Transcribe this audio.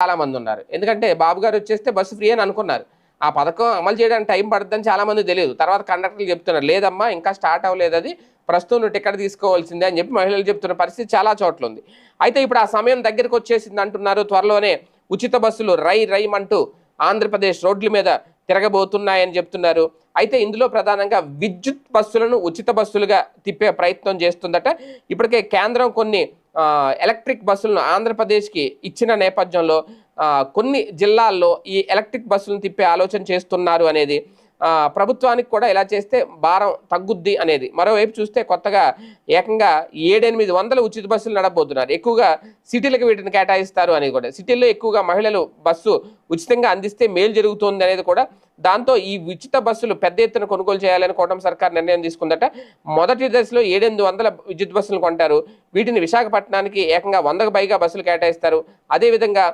చాలా మంది ఉన్నారు. ఎందుకంటే బాబు గారు వచ్చేస్తే బస్సు ఫ్రీ అని అనుకున్నారు. ఆ పథకం అమలు చేయడానికి టైం పడుతుందని చాలా మంది తెలియదు. తర్వాత కండక్టర్లు చెప్తున్నారు, లేదమ్మా ఇంకా స్టార్ట్ అవ్వలేదు, అది ప్రస్తుతం నువ్వు టికెట్ తీసుకోవాల్సిందే అని చెప్పి మహిళలు చెప్తున్న పరిస్థితి చాలా చోట్ల ఉంది. అయితే ఇప్పుడు ఆ సమయం దగ్గరికి వచ్చేసింది అంటున్నారు. త్వరలోనే ఉచిత బస్సులు రై రైమంటూ ఆంధ్రప్రదేశ్ రోడ్ల మీద తిరగబోతున్నాయని చెప్తున్నారు. అయితే ఇందులో ప్రధానంగా విద్యుత్ బస్సులను ఉచిత బస్సులుగా తిప్పే ప్రయత్నం చేస్తుందట. ఇప్పటికే కేంద్రం కొన్ని ఎలక్ట్రిక్ బస్సులను ఆంధ్రప్రదేశ్కి ఇచ్చిన నేపథ్యంలో కొన్ని జిల్లాల్లో ఈ ఎలక్ట్రిక్ బస్సులను తిప్పే ఆలోచన చేస్తున్నారు అనేది, ప్రభుత్వానికి కూడా ఇలా చేస్తే భారం తగ్గుద్ది అనేది. మరోవైపు చూస్తే కొత్తగా ఏకంగా 7-800 ఉచిత బస్సులు నడపబోతున్నారు. ఎక్కువగా సిటీలకు వీటిని కేటాయిస్తారు అనేది కూడా. సిటీల్లో ఎక్కువగా మహిళలు బస్సు ఉచితంగా అందిస్తే మేలు జరుగుతుంది అనేది కూడా. దాంతో ఈ ఉచిత బస్సులు పెద్ద ఎత్తున కొనుగోలు చేయాలని కూటమి సర్కార్ నిర్ణయం తీసుకుందట. మొదటి దశలో 700 విద్యుత్ బస్సులు కొంటారు. వీటిని విశాఖపట్నానికి ఏకంగా 100కు పైగా బస్సులు కేటాయిస్తారు. అదేవిధంగా